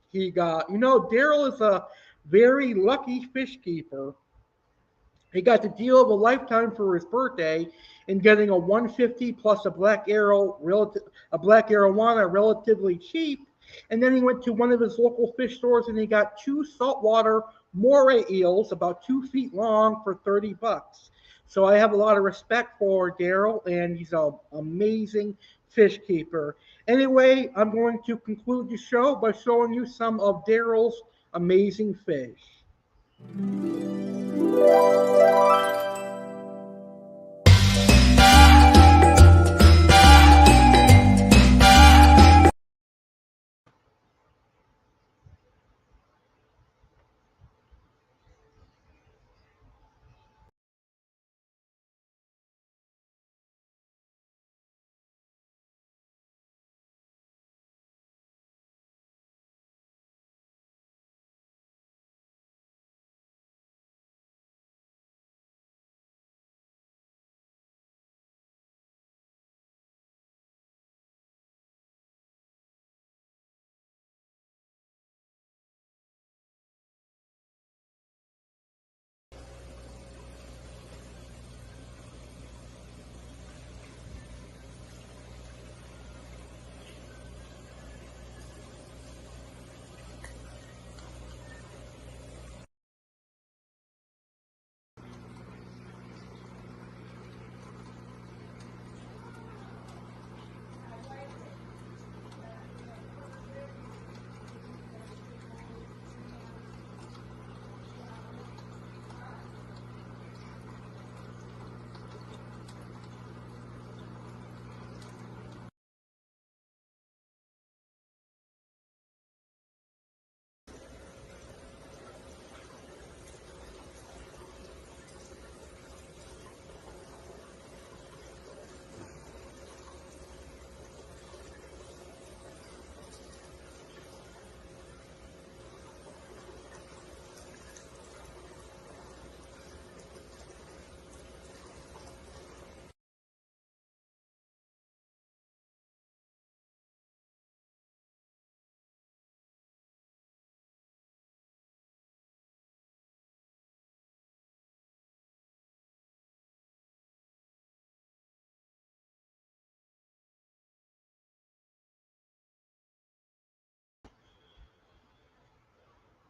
he got. You know, Darrell is a very lucky fish keeper. He got the deal of a lifetime for his birthday in getting a 150 plus a black arowana relatively cheap. And then he went to one of his local fish stores and he got two saltwater moray eels about 2 feet long for $30. So I have a lot of respect for Darrell, and he's an amazing fish keeper. Anyway, I'm going to conclude the show by showing you some of Darrell's amazing fish.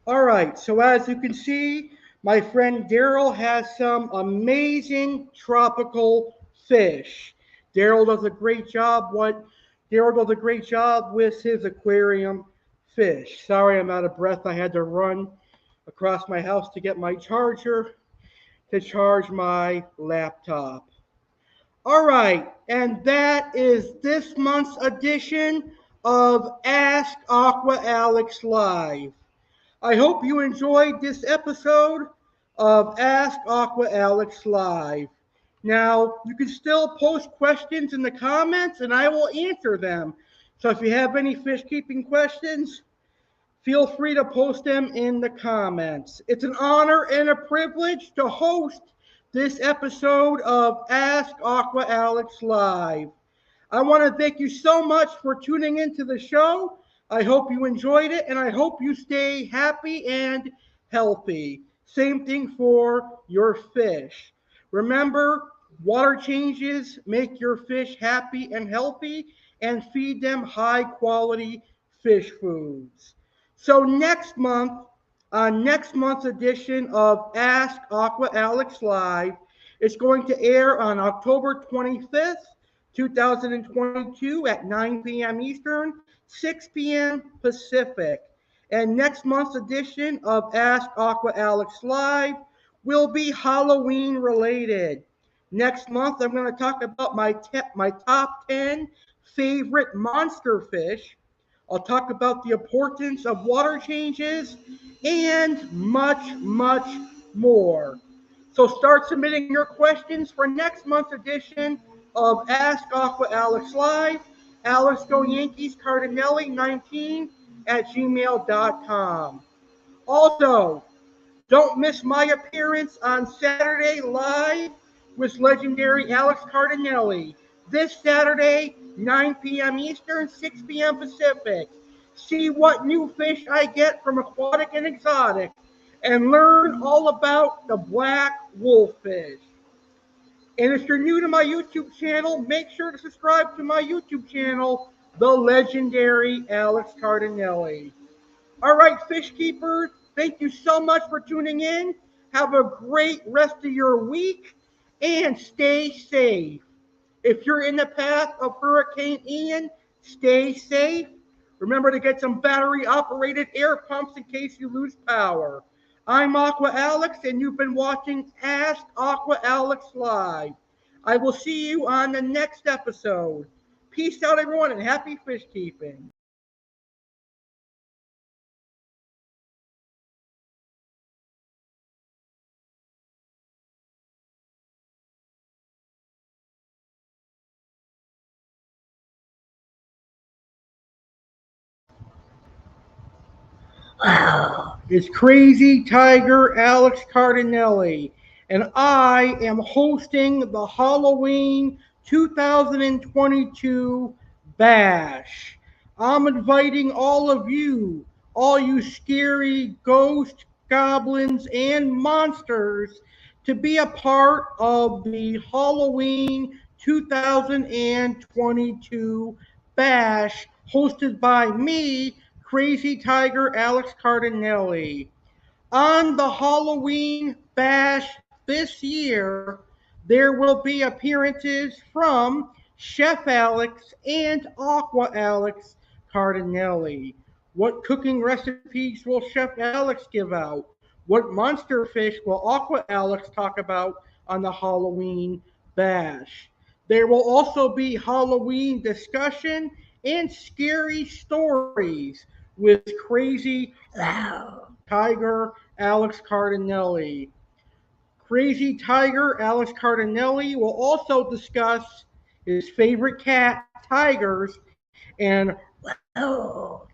All right, so as you can see, my friend Darrell has some amazing tropical fish. Darrell does a great job. Darrell does a great job with his aquarium fish. Sorry, I'm out of breath. I had to run across my house to get my charger to charge my laptop. All right, and that is this month's edition of Ask Aqua Alex Live. I hope you enjoyed this episode of Ask Aqua Alex Live. Now, you can still post questions in the comments and I will answer them. So if you have any fish keeping questions, feel free to post them in the comments. It's an honor and a privilege to host this episode of Ask Aqua Alex Live. I want to thank you so much for tuning into the show. I hope you enjoyed it, and I hope you stay happy and healthy. Same thing for your fish. Remember, water changes make your fish happy and healthy, and feed them high-quality fish foods. So next month, on next month's edition of Ask Aqua Alex Live, it's going to air on October 25th, 2022 at 9 p.m. Eastern, 6 p.m. Pacific. And next month's edition of Ask Aqua Alex Live will be Halloween related. Next month, I'm going to talk about my top 10 favorite monster fish. I'll talk about the importance of water changes and much, much more. So start submitting your questions for next month's edition of Ask Aqua Alex Live. Alex Go Yankees Cardinale 19 at gmail.com. Also, don't miss my appearance on Saturday live with legendary Alex Cardinale. This Saturday, 9 p.m. Eastern, 6 p.m. Pacific. See what new fish I get from Aquatic and Exotic and learn all about the black wolffish. And if you're new to my YouTube channel, make sure to subscribe to my YouTube channel, the legendary Alex Cardinale. All right, fish keepers, thank you so much for tuning in. Have a great rest of your week and stay safe. If you're in the path of Hurricane Ian, stay safe. Remember to get some battery-operated air pumps in case you lose power. I'm Aqua Alex, and you've been watching Ask Aqua Alex Live. I will see you on the next episode. Peace out, everyone, and happy fish keeping. It's Crazy Tiger Alex Cardinale, and I am hosting the Halloween 2022 Bash. I'm inviting all you scary ghosts, goblins, and monsters to be a part of the Halloween 2022 Bash hosted by me, Crazy Tiger Alex Cardinale. On the Halloween Bash this year, there will be appearances from Chef Alex and Aqua Alex Cardinale. What cooking recipes will Chef Alex give out? What monster fish will Aqua Alex talk about on the Halloween Bash? There will also be Halloween discussion and scary stories with Crazy Tiger Alex Cardinale. Crazy Tiger Alex Cardinale will also discuss his favorite cat, tigers, and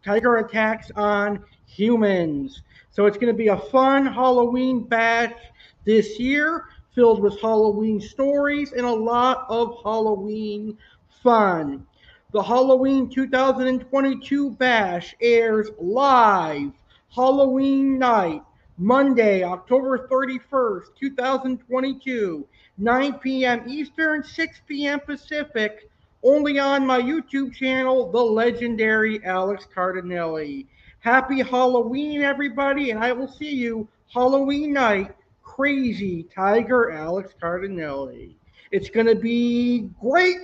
tiger attacks on humans. So it's going to be a fun Halloween bash this year, filled with Halloween stories and a lot of Halloween fun. The Halloween 2022 bash airs live Halloween night, Monday, October 31st, 2022, 9 p.m. Eastern, 6 p.m. Pacific, only on my YouTube channel, the legendary Alex Cardinale. Happy Halloween, everybody, and I will see you Halloween night. Crazy Tiger Alex Cardinale. It's going to be great.